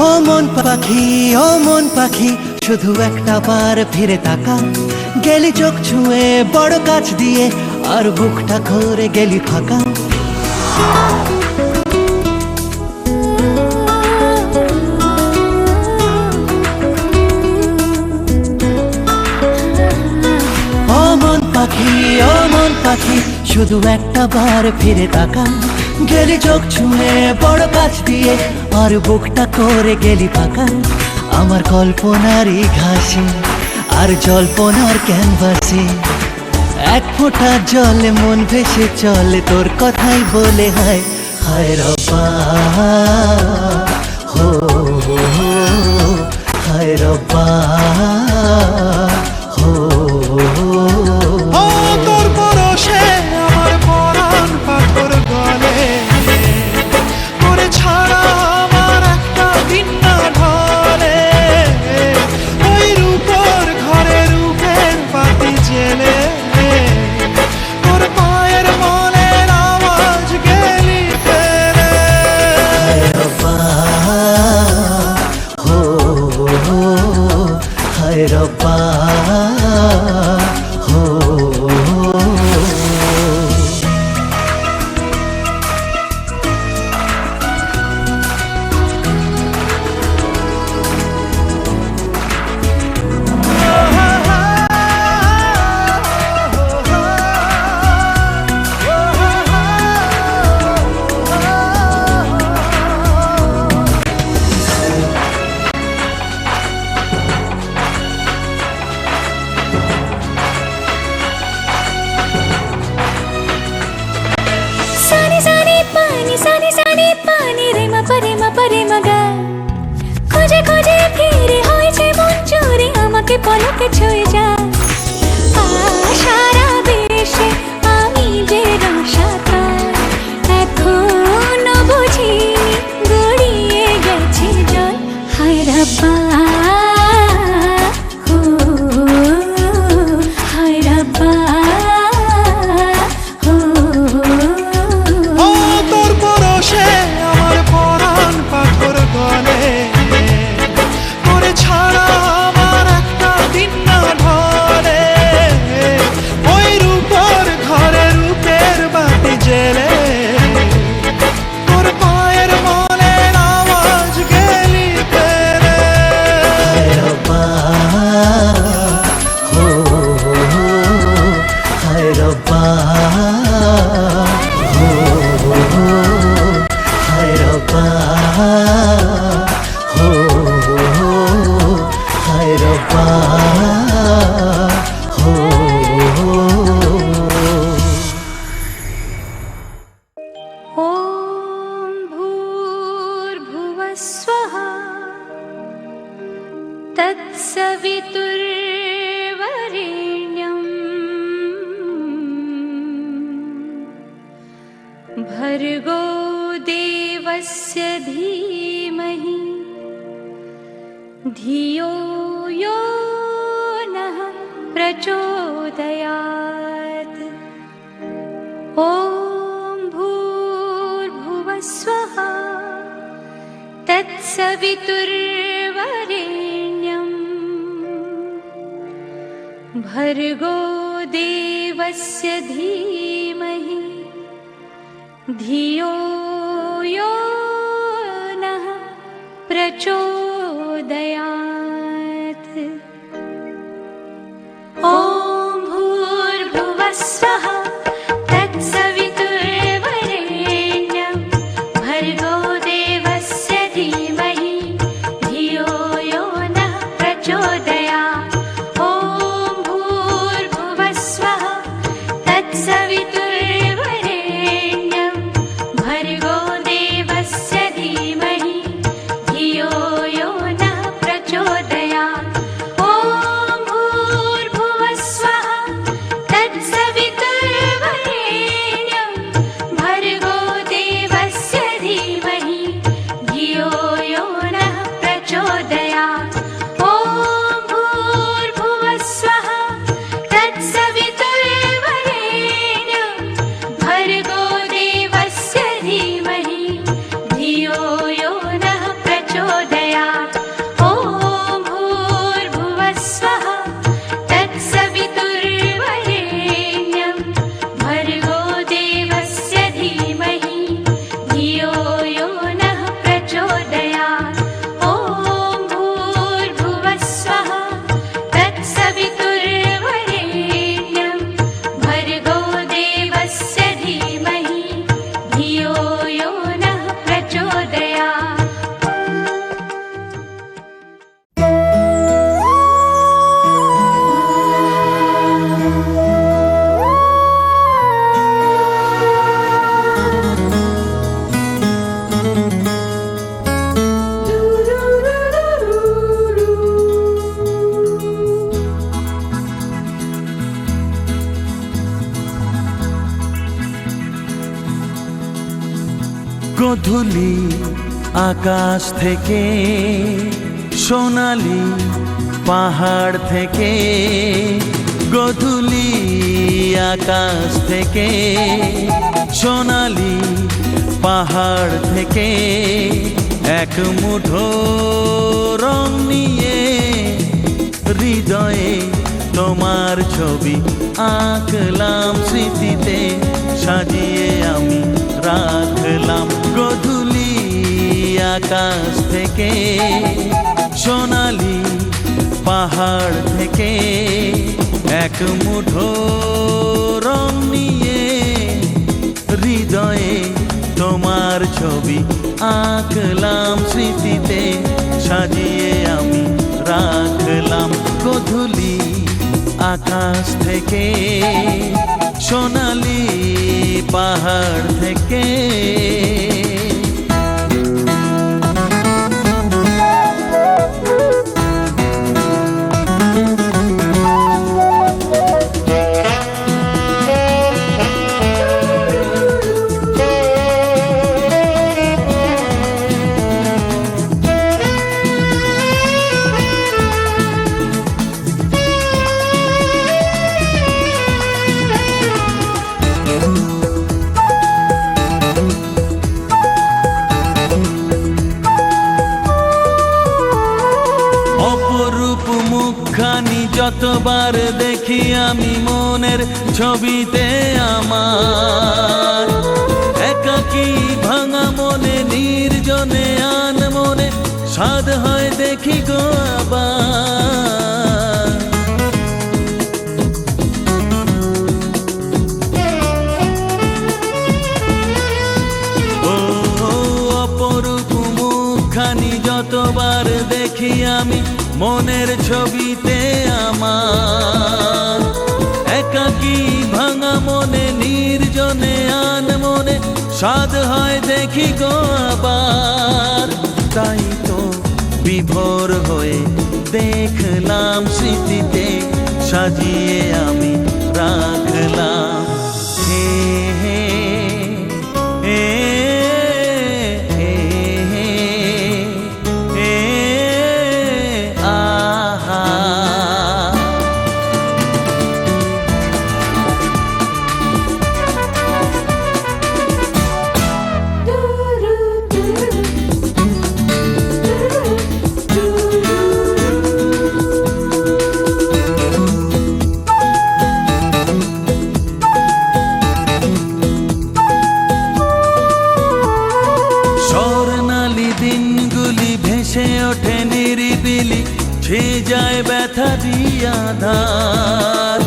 ও মন পাখি শুধু একটা বার ফিরে তাকা, গেলি চোখ ছুঁয়ে বড় কাছ দিয়ে, আর বুকটা করে গেলি ফাঁকা। ও মন পাখি শুধু একটা বার ফিরে তাকা, গেলি চোখ ছুঁয়ে বড় কাছ দিয়ে, আর বুকটা করে গেলি ফাঁকা। আমার কল্পনারই ঘাসে আর জল্পনার ক্যানভাসে এক ফোঁটা জলে মন ভেসে চলে, তোর কথাই বলে হায় হায় রব্বা, হো হায় রব্বা, হো তোর পরশে আমার পরাণ পাথর গলে, তোরে ছাড়া আমার একটা দিন না ঢলে। ওই রূপর ঘরে রূপের বাতি জেলে, তোর পায়ের মলের আওয়াজ গেলি ফেলে। হায় রব্বা, হো হায় রব্বা, হো খুঁজে খুঁজে ফিরে হয়েছে মন চুরি, আমাকে পলকে ছুঁয়ে যায় সারা দেশে আমি যে রসাতার, এখনো বুঝিনি গড়িয়ে গেছে জল। হায় রব্বা, হো হায় রব্বা, হো তোর পরশে আমার পরাণ পাথর গলে, তোরে ছাড়া আমার একটা দিন না ঢলে। ওই রূপর ঘরে রূপের বাতি জেলে, তোর পায়ের মলের আওয়াজ গেলি ফেলে। হায় রব্বা, হো হায় রব্বা, হো হায় রব্বা, হো হায় রব্বা, হো। ॐ भूर्भुवस्वः तत्सवितुर्वरेण्यं भर्गो देवस्य धीमहि धियो यो नः प्रचोदयात्। ॐ भूर्भुवस्वः तत्सवितुर्वरेण्यं भर्गो देवस्य धीमहि धियो यो नः प्रचोदयात्। ॐ भूर्भुवस्वः तत्सवितुर्वरेण्यं भर्गो देवस्य धीमहि धियो यो नः प्रचोदयात्। ॐ भूर्भुवस्वः तत्सवितुर्वरेण्यं भर्गो देवस्य धीमहि धियो यो नः प्रचोदयात्। গোধূলি আকাশ থেকে, সোনালি পাহাড় থেকে, গোধূলি আকাশ থেকে, সোনালি পাহাড় থেকে, এক মুঠো রং নিয়ে হৃদয়ে তোমার ছবি আঁকলাম, স্মৃতিতে সাজিয়ে আমি রাখলাম। গোধূলি আকাশ থেকে, সোনালি পাহাড় থেকে, এক মুঠো রং নিয়ে হৃদয়ে তোমার ছবি আঁকলাম, স্মৃতিতে সাজিয়ে আমি রাখলাম। গোধূলি আকাশ থেকে, সোনালি পাহাড় থেকে। অপরূপ মুখখানি যতবার দেখি আমি মনের ছবিতে আমার, একাকী ভাঙা মনে নির্জনে আন মনে সাধ হয় দেখি গো আবার। ও অপরূপ মুখখানি যতবার দেখি আমি মনের ছবিতে আমার, একাকী ভাঙা মনে নির্জনে আন মনে সাধ হয় দেখি গো আবার। তাই তো বিভোর হয়ে দেখলাম, স্মৃতিতে সাজিয়ে আমি রাখলাম। হে হে হে দিনগুলি ভেসে ওঠে নিরিবিলি, ছেয়ে যায় ব্যথা দিয়া ধার।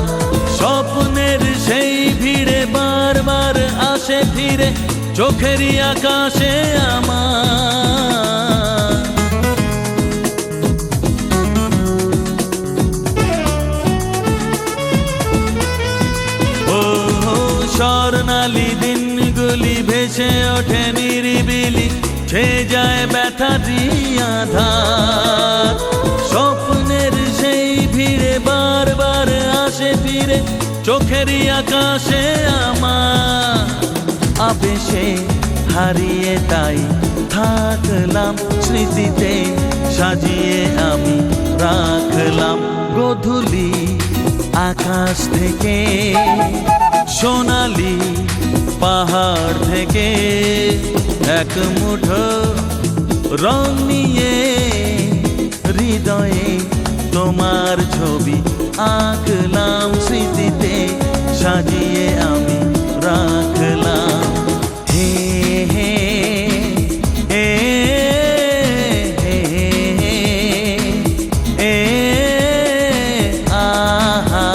স্বপ্নের সেই ভিড়ে বারবার আসে ফিরে চোখেরই আকাশে আমার। ও স্বর্ণালী দিনগুলি ভেসে ওঠে নিরিবিলি, ছেয়ে যায় ব্যথা দিয়া ধার। স্বপ্নের সেই ভিড়ে বারবার আসে ফিরে চোখেরই আকাশে আমার। আবেশে হারিয়ে তাই থাকলাম, স্মৃতিতে সাজিয়ে আমি রাখলাম। গোধূলি আকাশ থেকে, সোনালি পাহাড় থেকে, এক মুঠো রং নিয়ে হৃদয়ে তোমার ছবি আঁকলাম, স্মৃতিতে সাজিয়ে আমি রাখলাম। হে হে হে হে হে আহা।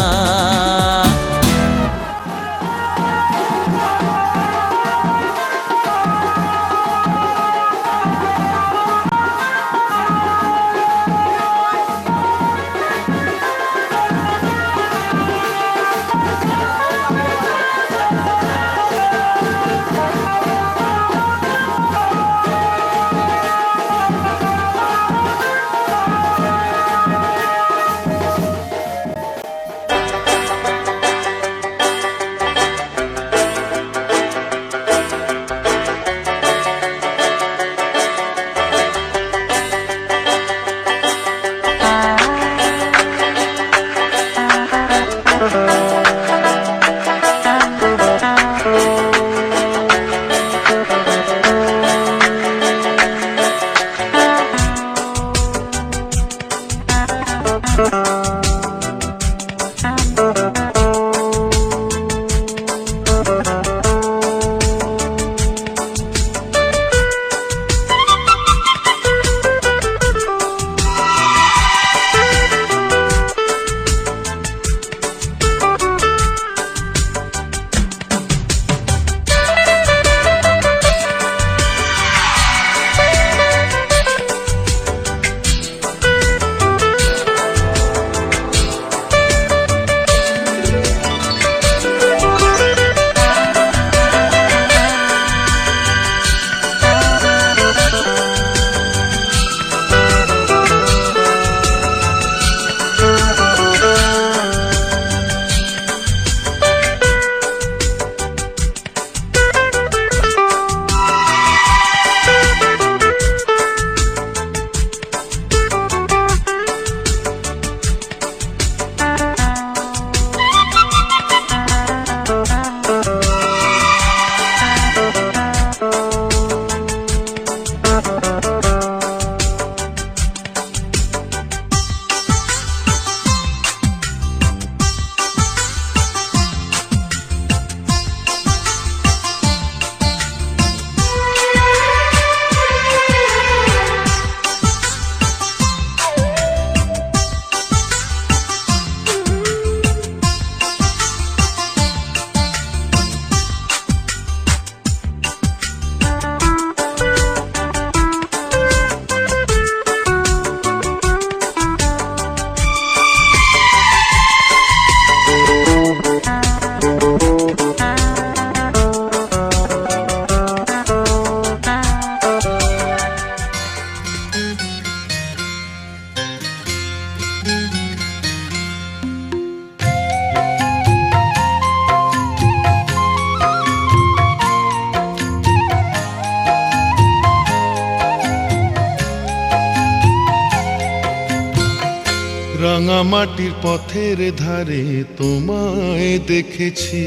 রাঙামাটির পথের ধারে তোমায় দেখেছি।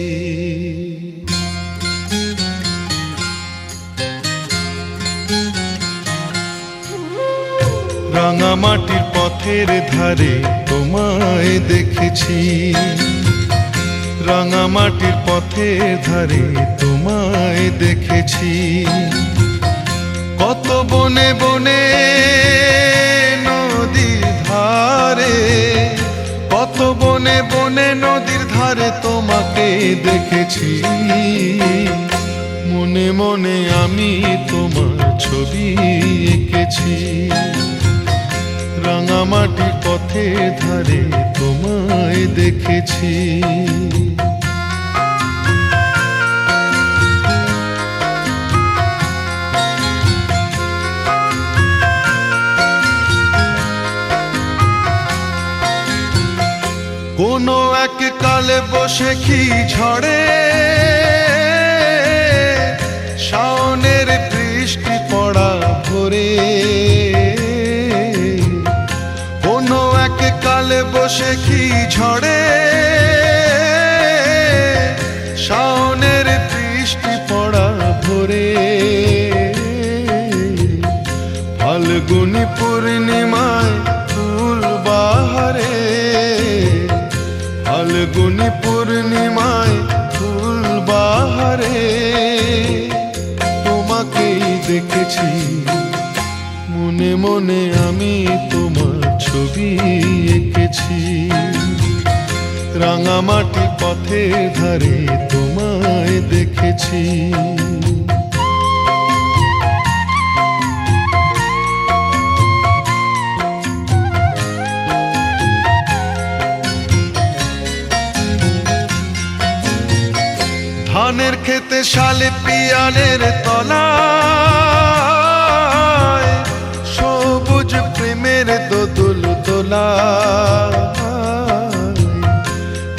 রাঙামাটির পথের ধারে তোমায় দেখেছি। রাঙামাটির পথের ধারে তোমায় দেখেছি। কত বনে বনে নদীর ধারে, কত বনে বনে নদীর ধারে তোমাকে দেখেছি। মনে মনে আমি তোমার ছবি এঁকেছি। রাঙামাটির পথের ধারে তোমায় দেখেছি। কোনো এক কালে বসে কি ঝড়ে শাওনের বৃষ্টি পড়া ভোরে, কোনো এক কালে বসে কি ঝড়ে শাওনের বৃষ্টি পড়া ভোরে, ফাল্গুনি পূর্ণিমায় ফুল বাহারে, ফাল্গুনি পূর্ণিমায় ফুল বাহারে তোমাকেই দেখেছি। মনে মনে আমি তোমার ছবি এঁকেছি। রাঙামাটি পথের ধারে তোমায় দেখেছি। ধানের খেতে শালে পিয়ালের তলায় সবুজ প্রেমের দোদুল দোলায়,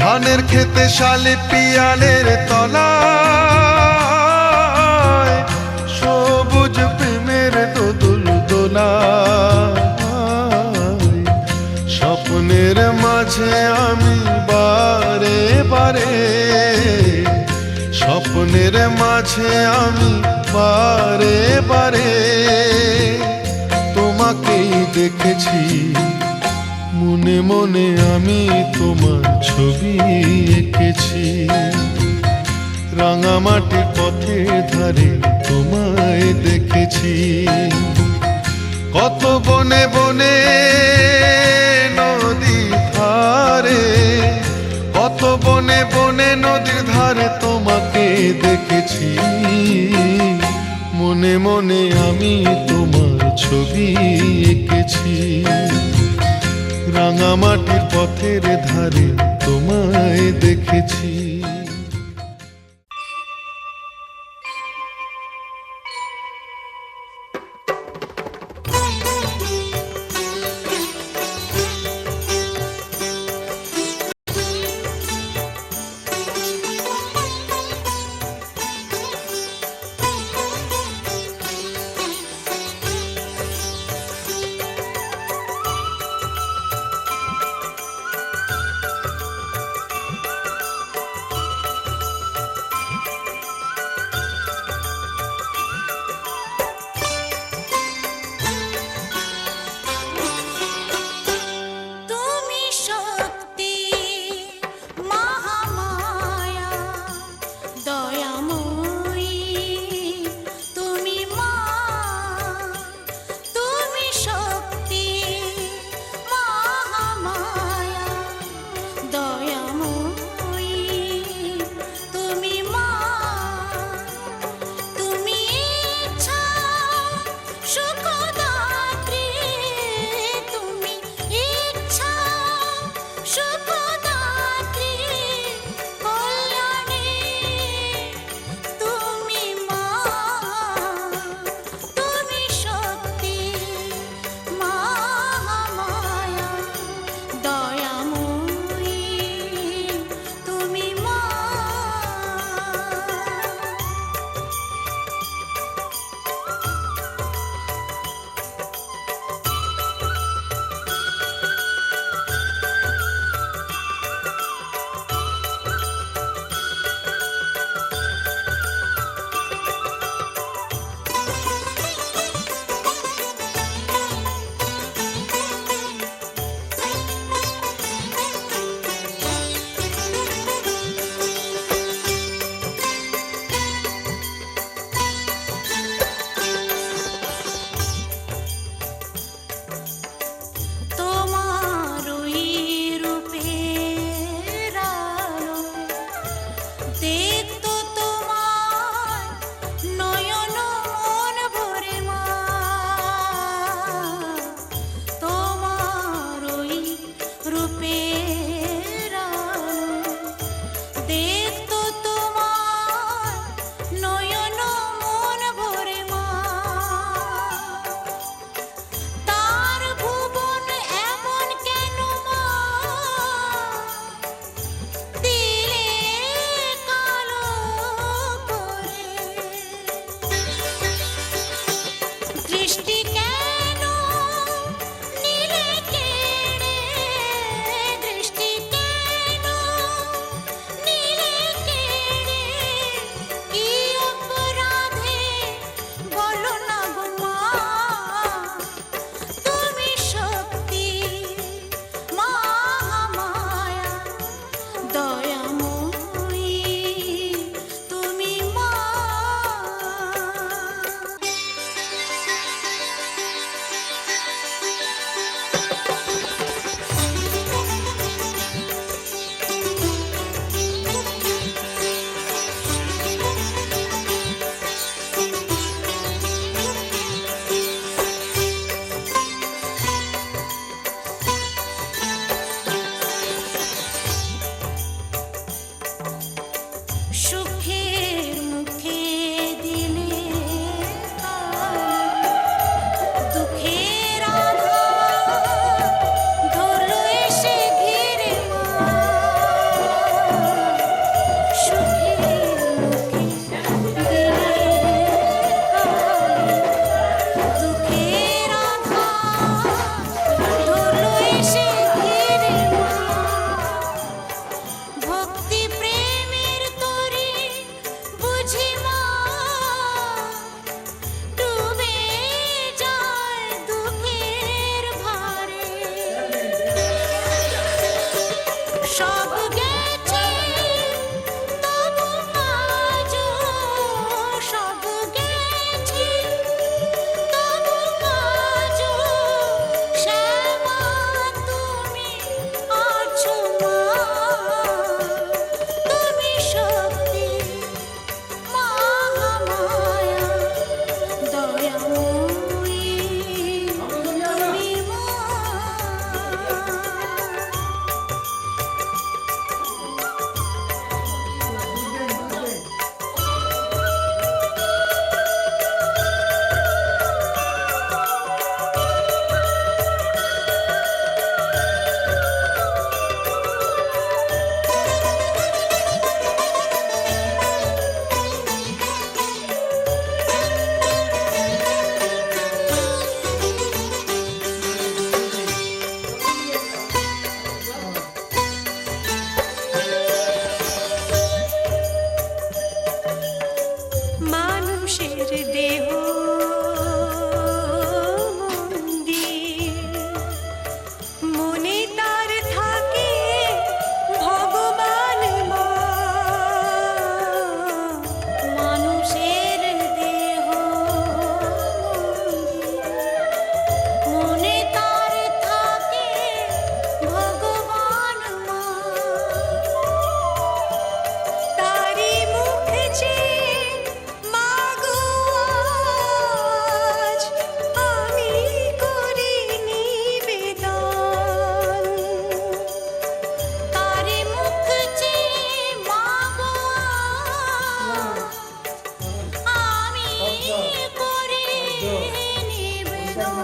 ধানের খেতে শালে পিয়ালের তলায় সবুজ প্রেমের দোদুল দোলায়, স্বপ্নের মাঝে আমি বারে বারে, স্বপ্নের মাঝে আমি বারে বারে তোমাকেই দেখেছি। মনে মনে আমি তোমার ছবি এঁকেছি। রাঙামাটির পথের ধারে তোমায় দেখেছি। কত বনে বনে নদী ধারে, কত বনে বনে নদীর ধারে তোমাকে দেখেছি। মনে মনে আমি তোমার ছবি এঁকেছি। রাঙামাটির পথের ধারে তোমায় দেখেছি। মানুষের দেহ মন্দির, মনে তার থাকে ভগবান মা। মানুষের দেহ মন্দির, মনে তার থাকে ভগবান মা। তারি মুখ চেয়ে মাগো আজ আমি করি নিবেদন। তারি মুখ চেয়ে মাগো আমি করি নিবেদন।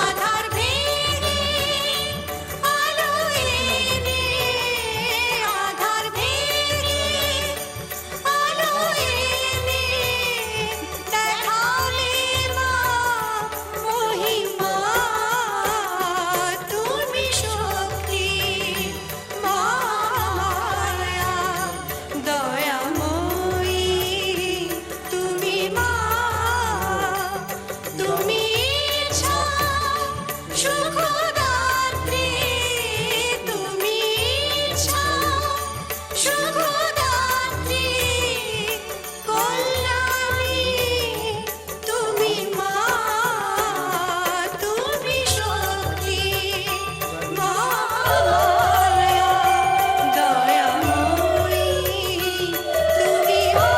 আধার ভেঙে আলো এনে, আধার ভেঙে আলো এনে দেখালে মা মহিমা। তুমি শক্তি মায়া দয়াময়ী, তুমি মা। তুমি ইচ্ছা সুখদাত্রী, তুমি ইচ্ছা সুখদাত্রী কল্যাণী, তুমি মা। তুমি শক্তি মায়া দয়াময়ী, তুমি মা।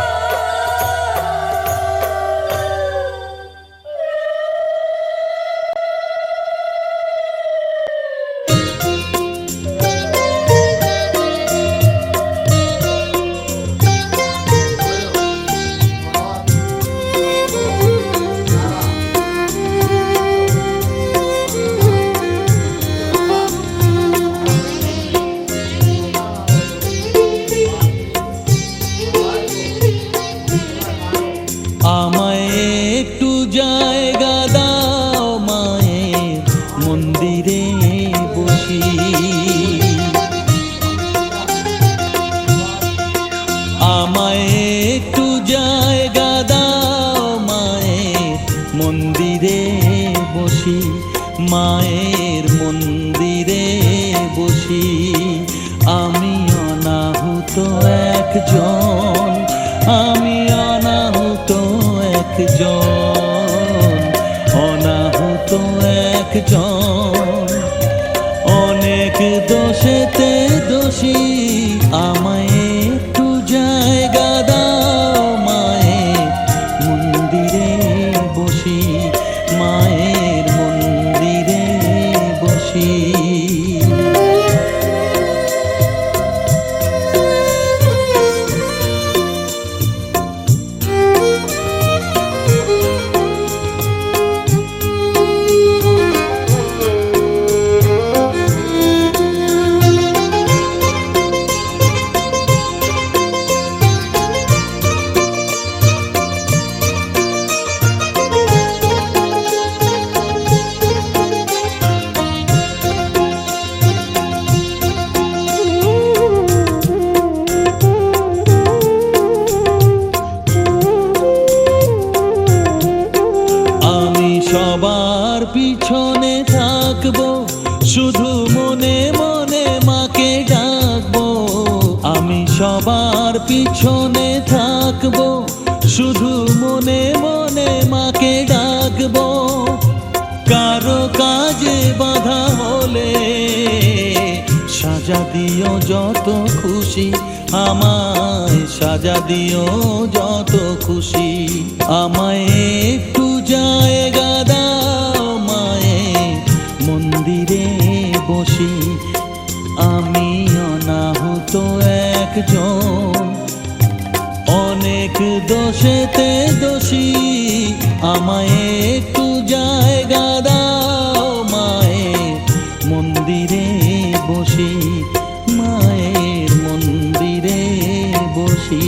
আমায় একটু জায়গা দাও মায়ের মন্দিরে বসি। আমায় একটু জায়গা দাও মায়ের মন্দিরে বসি, মায়ের মন্দিরে বসি। আমি অনাহুত একজন, আমি অনাহুত একজন, অনাহুত একজন। অনেক দোষেতে দোষী, আমায় একটু জায়গা দাও মায়ের মন্দিরে বসি, মায়ের মন্দিরে বসি। সবার পিছনে থাকবো, শুধু মনে মনে মাকে ডাকবো। আমি সবার পিছনে থাকবো, শুধু মনে মনে মাকে ডাকবো। কারো কাজে বাধা হলে সাজা দিও যত খুশি, আমায় সাজা দিও যত খুশি। আমায় একটু জায়গা দাও মায়ের মন্দিরে বসি, আমি অনাহুত একজন। অনেক দোষেতে দোষী, আমায় একটু জায়গা দাও মায়ের মন্দিরে বসি, মায়ের মন্দিরে বসি।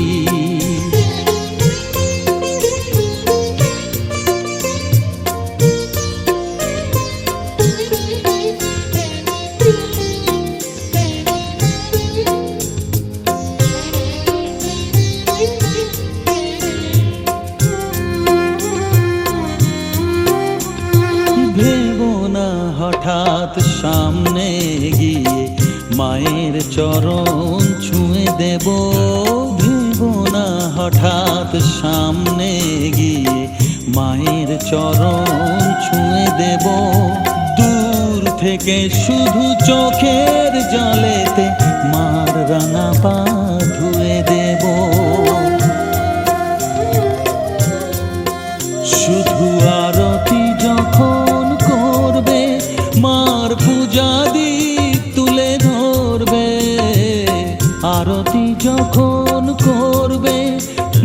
গিয়ে মায়ের চরণ ছুঁয়ে দেব। ভেবো না হঠাৎ সামনে গিয়ে মায়ের চরণ ছুঁয়ে দেব। দূর থেকে শুধু চোখের জলেতে মার রাঙা পা ধুয়ে দেব। শুধু আরতি যখন করবে মার পূজা দীপ তুলে ধরবে। আরতি যখন করবে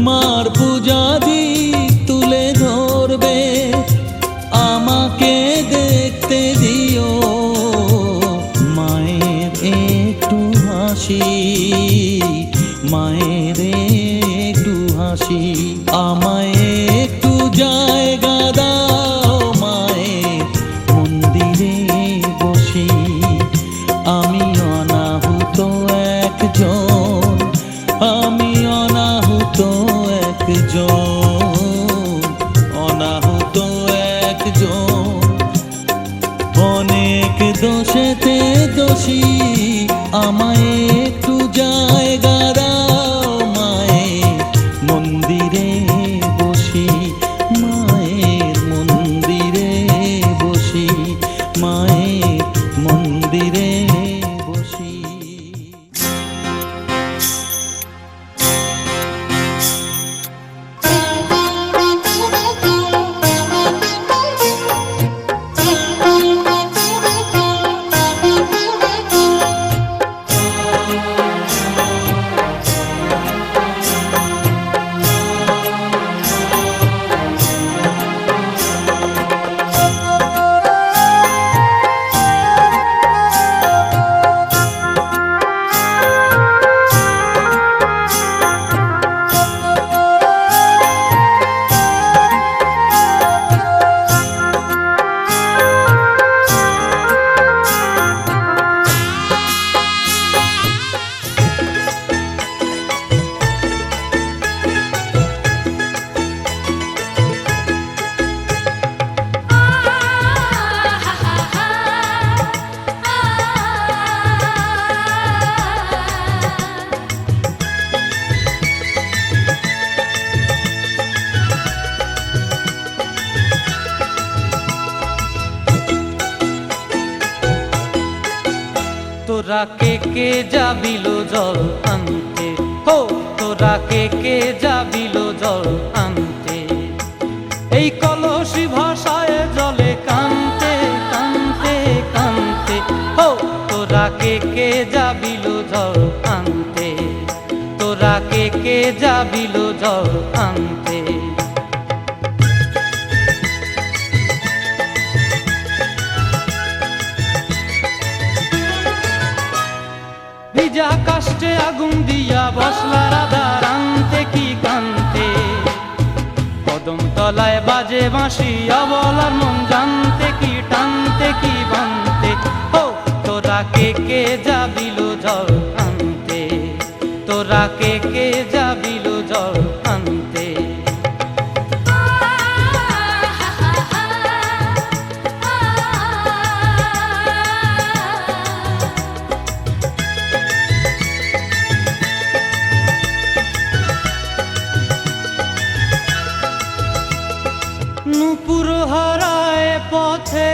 মার পূজা দীপ তুলে ধরবে। আমাকে দেখতে দিও মায়ের একটু হাসি, মায়ের একটু হাসি। আমায় একটু জায়গা দাও মায়ের মন্দিরে বসি। আমি অনাহুত একজন, আমি অনাহুত একজন, অনাহুত একজন। অনেক দোষেতে দোষী, আমায় একটু জায়গা দাও মায়ের মন্দিরে বসি। মায়ের মন্দিরে বসি, মায়ের মন্দিরে বসি। তোরা কে যাবিল জল আনতে, হো তোরা কে যাবিল জল আনতে। এই কলসি ভাষায় জলে কানতে কানতে কানতে। হো তোরা কে যাবিল জল আনতে, তোরা কে যাবিল জল আনতে। ভিজা কাষ্টে আগুন দিয়া বসলা রাধা রানতে কি কানতে। কদম তলায় বাজে বাঁশি অবলার মন জানতে কি টানতে কি বানতে। ও তোরা কে যাবিল জল আনতে, তোরা কে যাবিল জল আনতে। নূপুর হারায় পথে,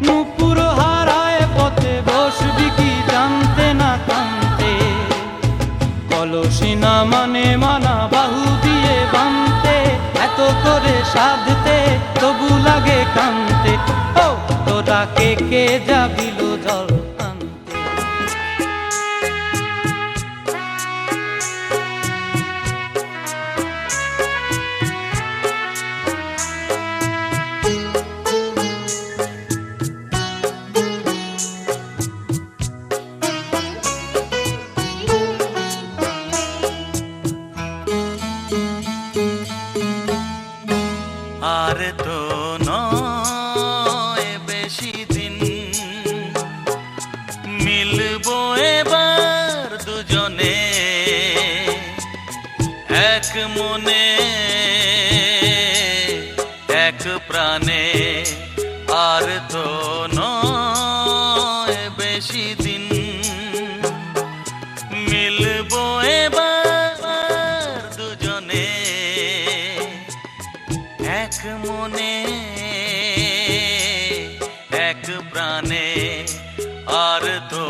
নূপুর হারায় পথে বসবি কি জানতে না কানতে। কলসি না মানে মানা বাহু দিয়ে বানতে। এত করে সাধতে তবু লাগে কানতে। ও তোরা কে যাবিল জল আনতে। আর তো নয় আর তো নয় বেশি দিন, মিলবো এবার দুজনে এক মনে এক প্রাণে, আর তো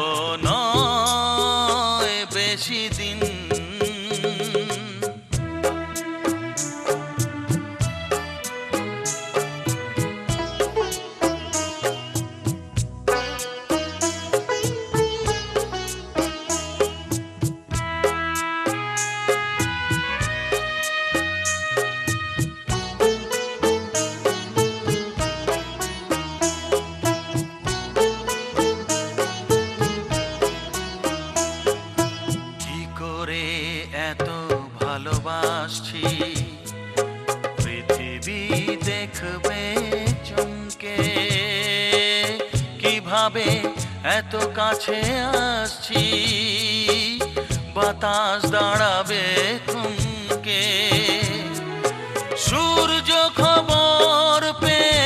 নয় বেশি দিন। ভালোবাসছি পৃথিবী দেখবে চমকে, কিভাবে এত কাছে আসছি বাতাস দাঁড়াবে থমকে। সূর্য খবর পেয়ে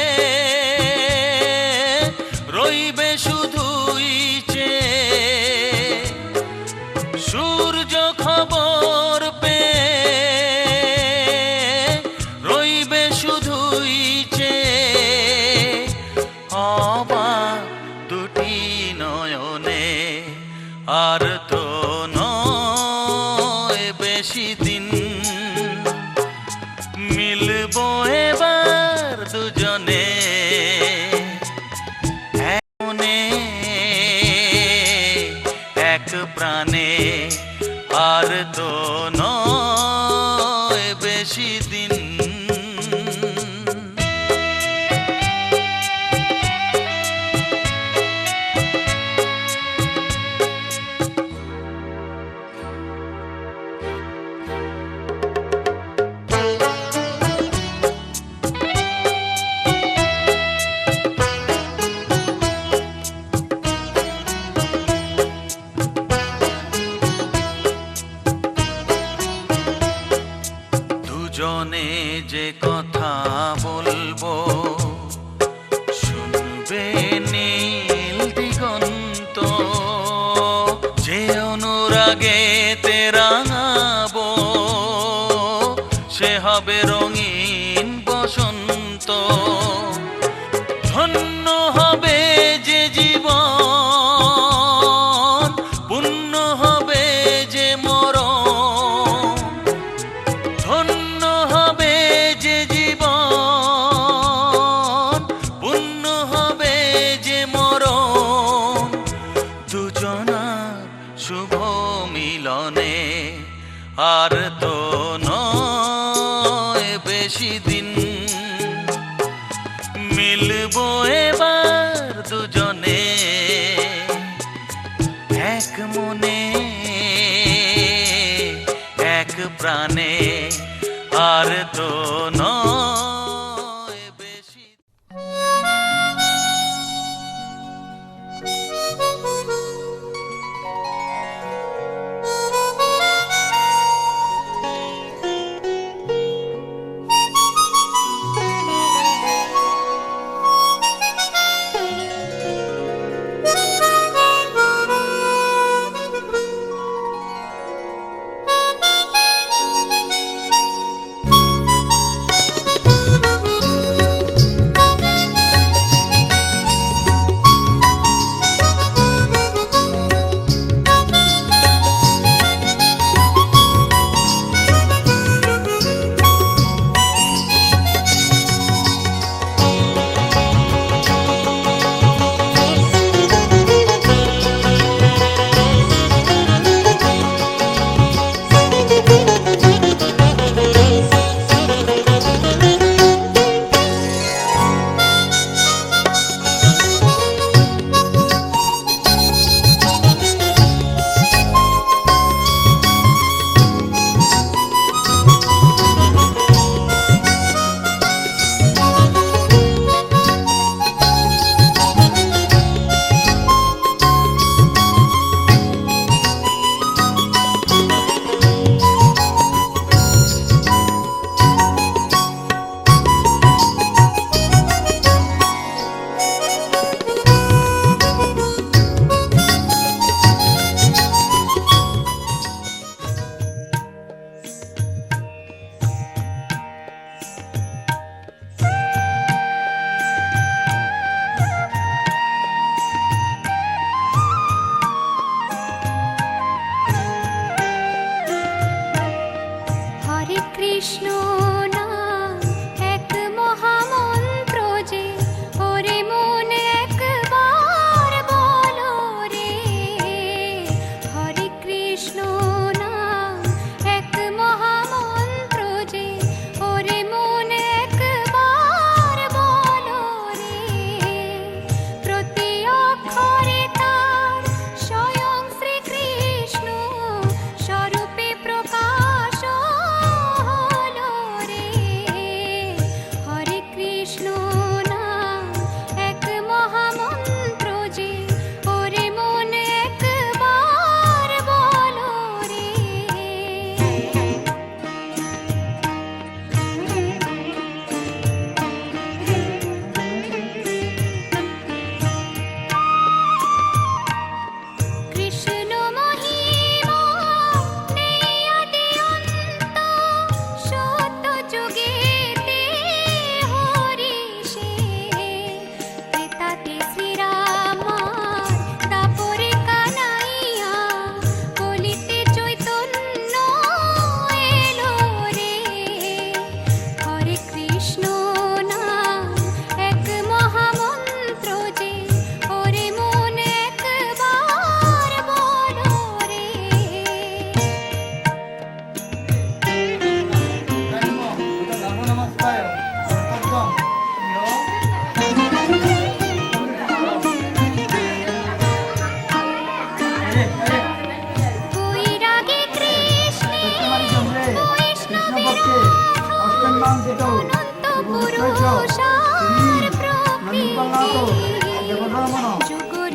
রইবে শুধুই চেয়ে, সূর্য খবর আর তো নয় বেশি দিন, মিলবো এবার দুজনে এক মনে এক প্রাণে, আর তো নয় বেশি দিন। দুজনে যে কথা বলবো শুনবে নীল দিগন্ত, যে অনুরাগে তেরাঙাবো সে হবে রঙিন বসন্ত। ধন্য হবে যে জীবন, পূর্ণ হবে যে মরণ, ধন্য হবে যে জীবন, পূর্ণ হবে যে মরণ। দুজনার শুভ মিলনে আর তো নয় বেশি দিন, মিলবো এবার দুজনে এক মনে এক প্রাণে, আর তো নয় বেশি।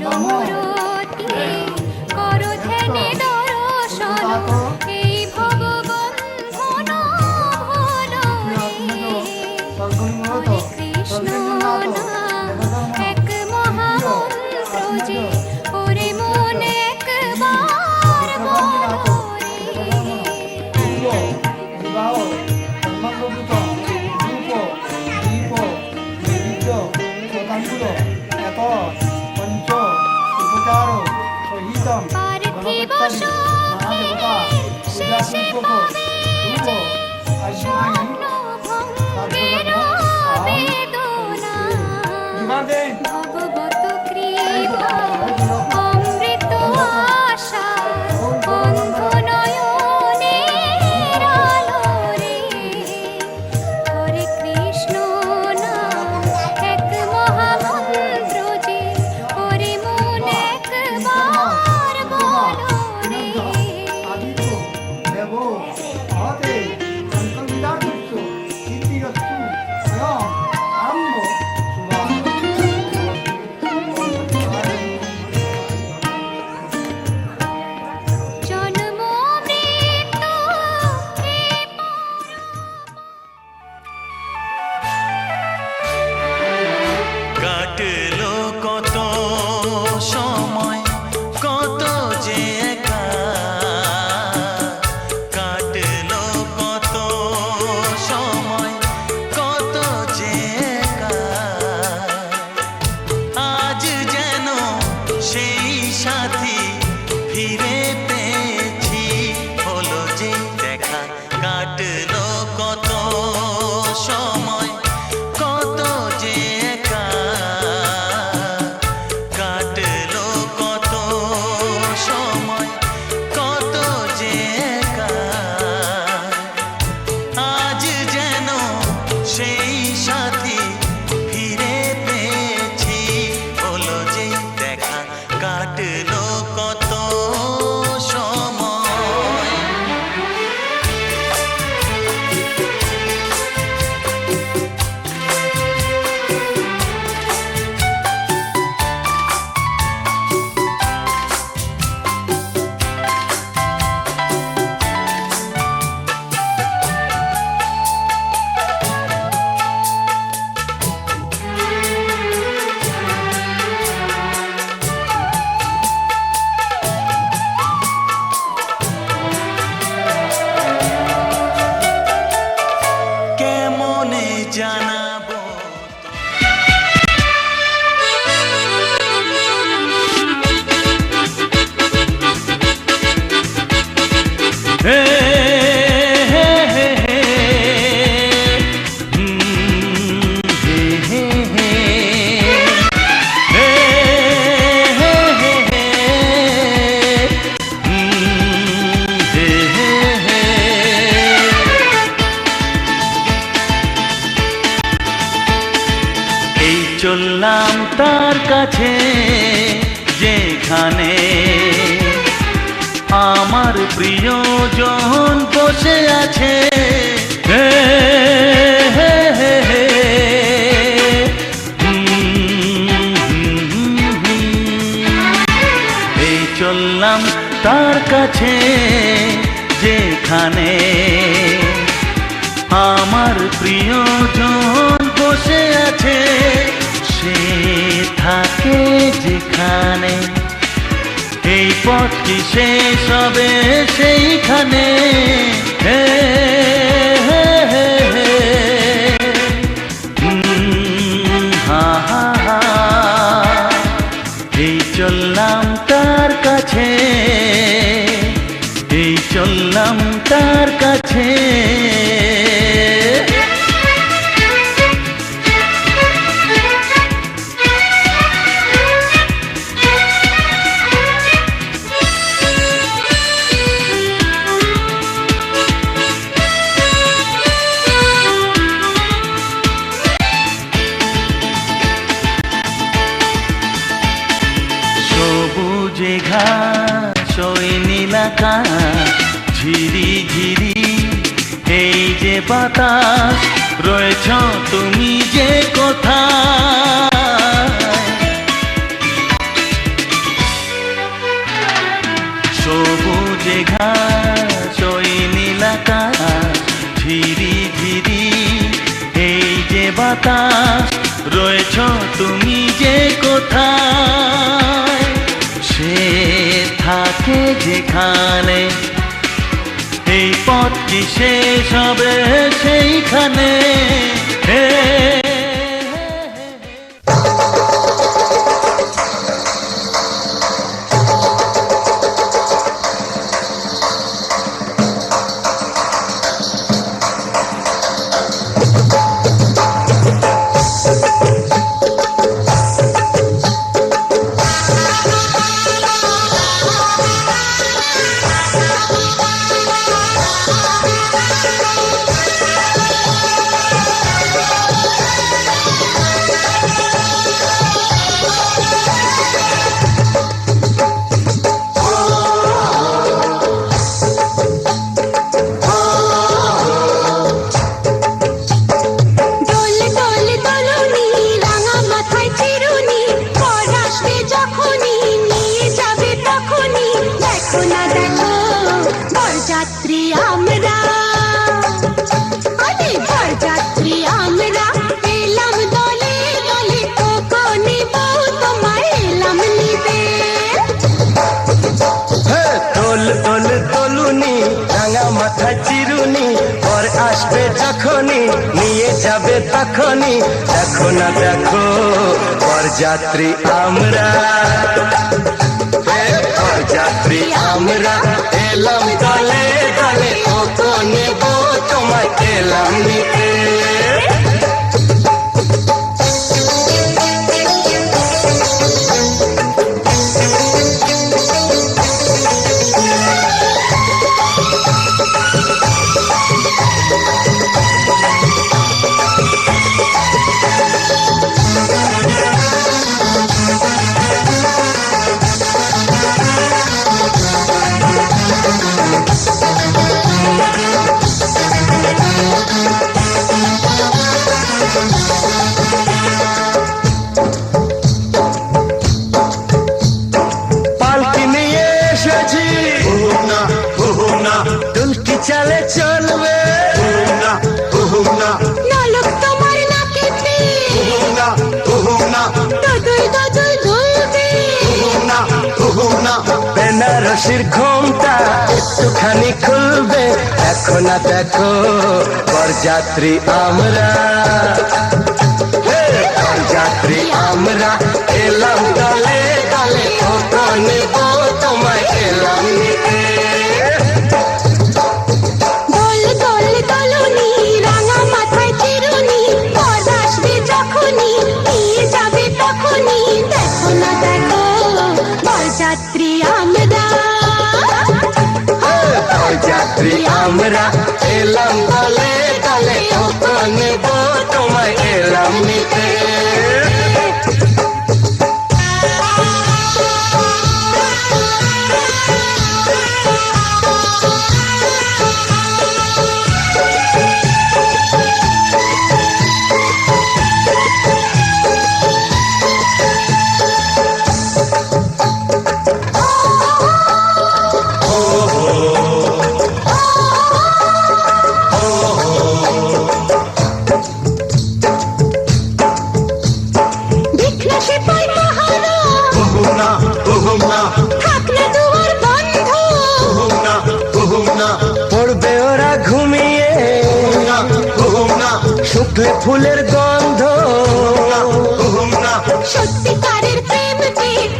মনোরতি করো ধ্যানে দর্শন এই ভববন্ধন ভোলো রে হরে কৃষ্ণ নাম এক মহামন্ত্র যে ওরে মন একবার বলো রে বিবাহ ধর্মাঙ্গভূত রূপ দীপ নৈবেদ্য শতাঙ্কুল এত পঞ্চ উপচার সহিত পার্থিব মহাদেবতা শেষে পাবে যে স্বপ্ন ভঙ্গের বেদনা ভগবত কৃপা অমৃত আশা অন্ধ নয়নের আলো রে হরে কৃষ্ণ নাম এক মহামন্ত্র যে ওরে মন একবার বলো রে আদিত্য দেব মহতে সংকল্পিতার্থ সিদ্ধিরস্তু স্বয়ং আরম্ভ জন্ম মৃত্যু কাটলো কত সময় কত যে একা কাটলো কত সময় কত যে একা আজ যেন সেই সাথী ফিরে পেয়েছি হলো যে দেখা কাটলো কত সময় কত যে একা কাটলো কত সময় কত যে একা আজ যেন সেই সাথী ফিরে পেয়েছি হলো যে দেখা কাটলো কত সময় কেমনে জানাবো হে হে হে হে হে হে হে হে হে হে এই চললাম তার কাছে যেখানে আমার প্রিয়জন বসে আছে হে হে হে হে এই চললাম তার কাছে যেখানে আমার প্রিয়জন বসে আছে সে থাকে যেখানে এই পথটি শেষ হবে সেইখানে হে হে হে হে হা হা হা এই চললাম তার কাছে এই চললাম তার কাছে সবুজে ঘাস ওই নীলাকাশ ঝিরি ঝিরি এই যে বাতাস রয়েছ তুমি যে কোথায় যে কোথায়, সে থাকে যেখানে, এই পথ কি শেষ হবে সেইখানে। নিয়ে যাবে তখনই, দেখো না দেখো বরযাত্রী আমরা, বরযাত্রী আমরা এলাম দলে দলে, ওকে নেব তোমায় এলাম নিতে। চলে চলবে নালক তোমার নাকেতে, দদুই দদুই দুলবে, বেনারসির ঘোমটা একটুখানি খুলবে, দেখো না দেখো বরযাত্রী আমরা, বরযাত্রী আমরা এলাম দলে দলে, ওকে নেব তোমায় এলাম নিতে। বরযাত্রী আমরা এলাম দলে দলে, ওকে নেব তোমায় এলাম নিতে। পড়বে ওরা ঘুমিয়ে শুকলে ফুলের গন্ধ, সত্যিকারের প্রেম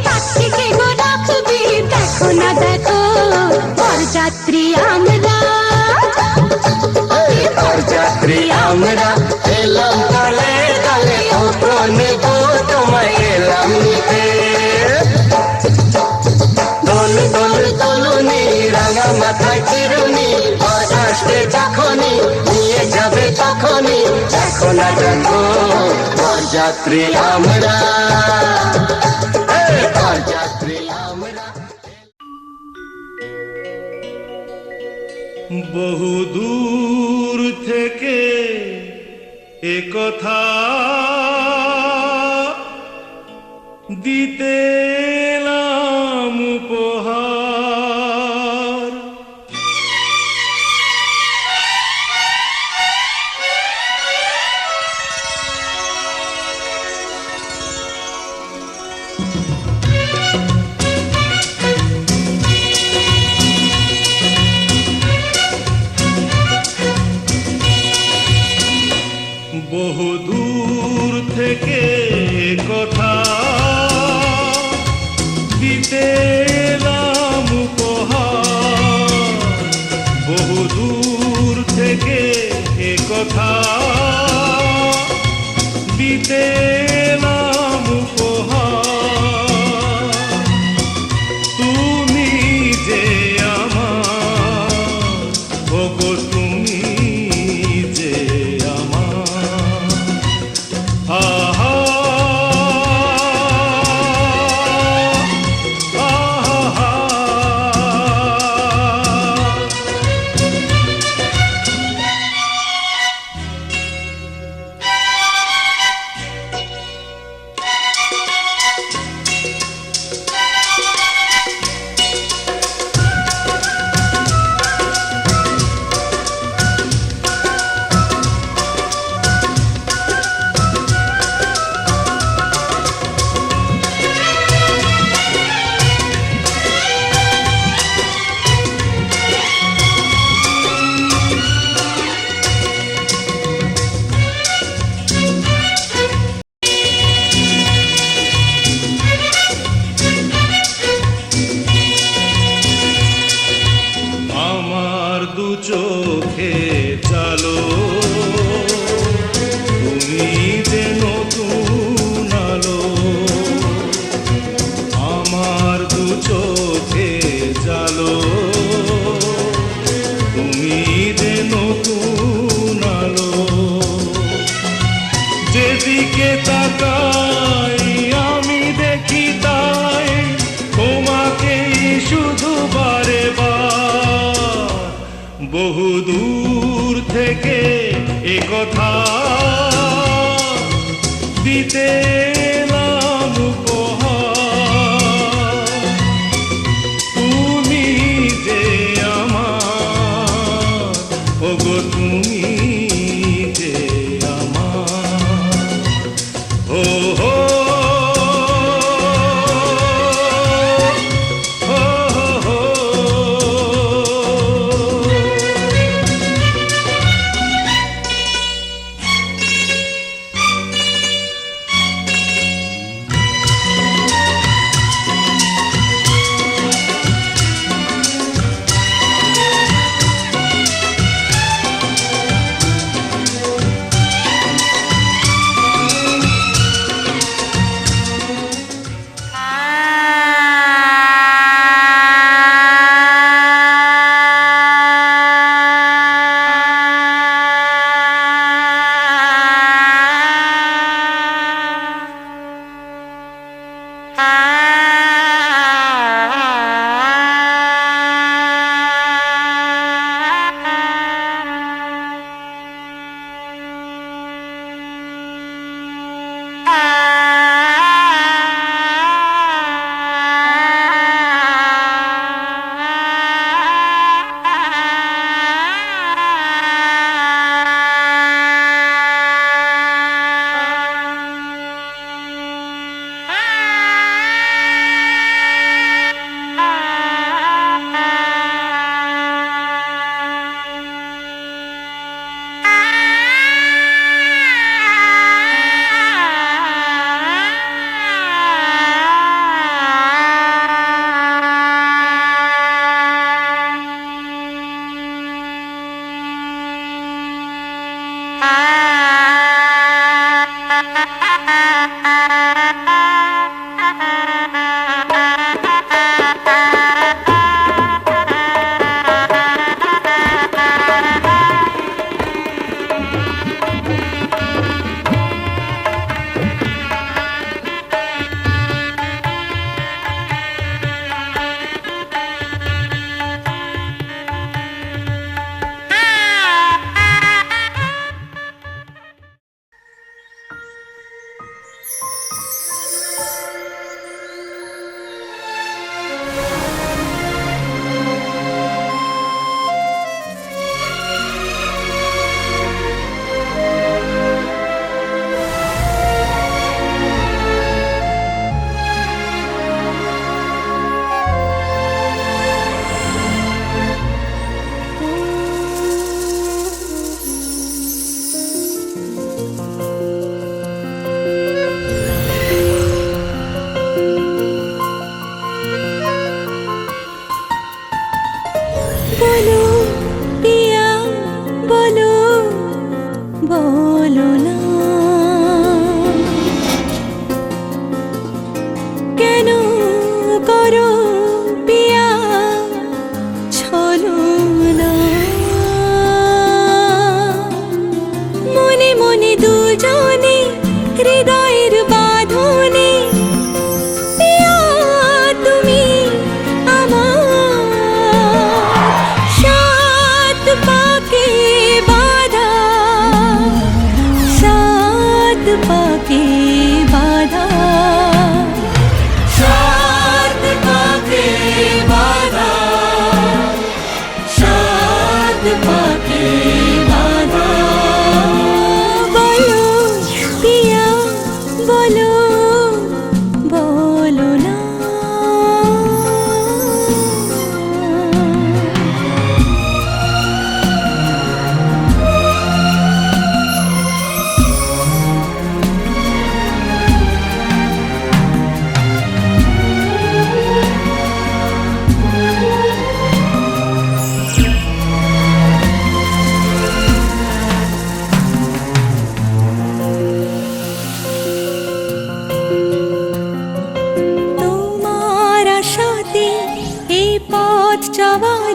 তার থেকে গো রাখবে, দেখো না দেখো বরযাত্রী আমরা, বরযাত্রী আমরা এলাম দলে দলে, ওকে নেব তোমায় এলাম নিতে। দোল দোল দোলনি রাঙা মাথায় চিরুনি, আসবে যখনই নিয়ে যাবে তখনই, দেখো না দেখো বরযাত্রী আমরা, বরযাত্রী আমরা। বহু দূর থেকে এ কথা দিতে এলাম উপহার, কথা দিতে এলাম উপহার। তুমি যে আমার, ওগো তুমি যে আমার। আহা আহা আমার দু চোখে চালো তুমি যে নতুন আলো। আমার দু চোখে চালো তুমি যে নতুন আলো। যেদিকে তাকাই আমি দেখি তাই তোমাকেই শুধু বারে বার। বহু দূর থেকে এ কথা দিতে এলাম উপহার। তুমি যে আমার, ওগো তুমি যে আমার। ও হো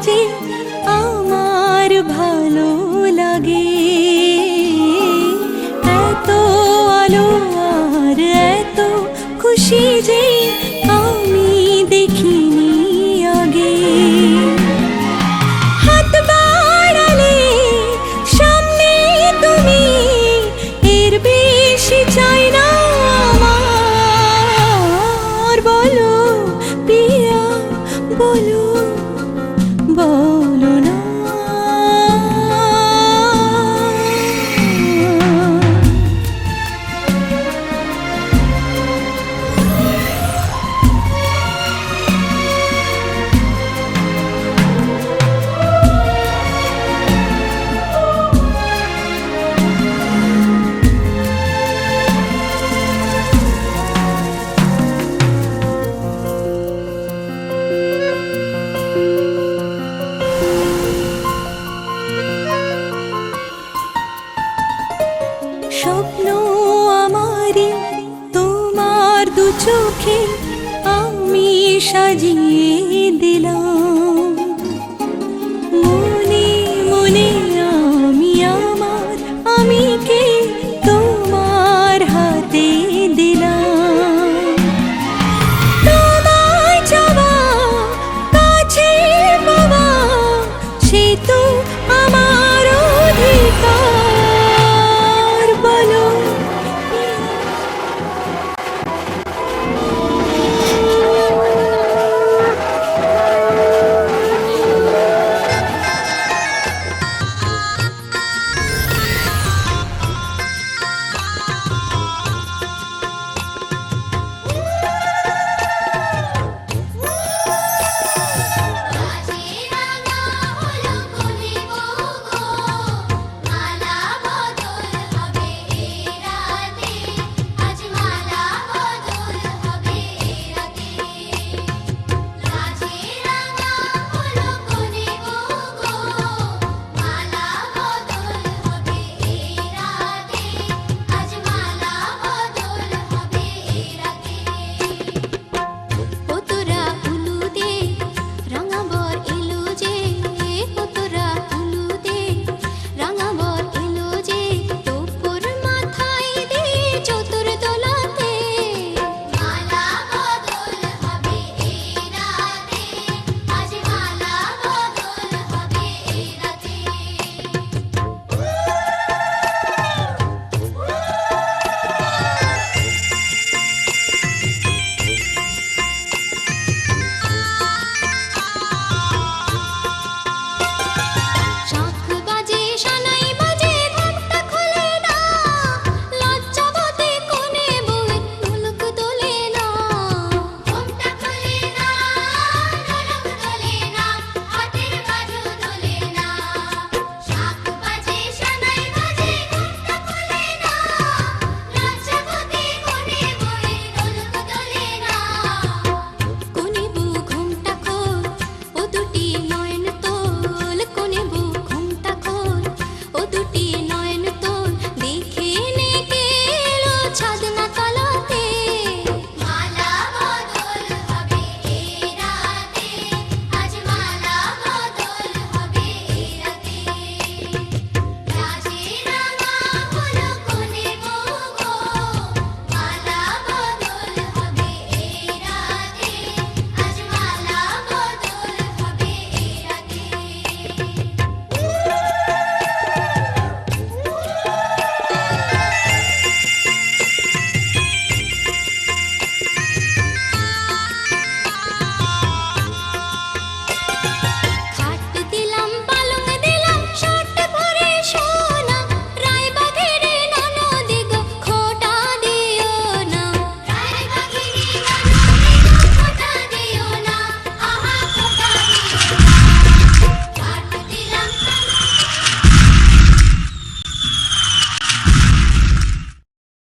যে আমার ভালো লাগে, এত আলো আর এত খুশি যে আমি দেখিনি আগে। হাত বাড়ালে সামনে তুমি, এর বেশি চাই না আমার। বলো পিয়া বলো, বলো না। স্বপ্ন আমারই তোমার দু চোখে আমি সাজিয়ে দিলাম।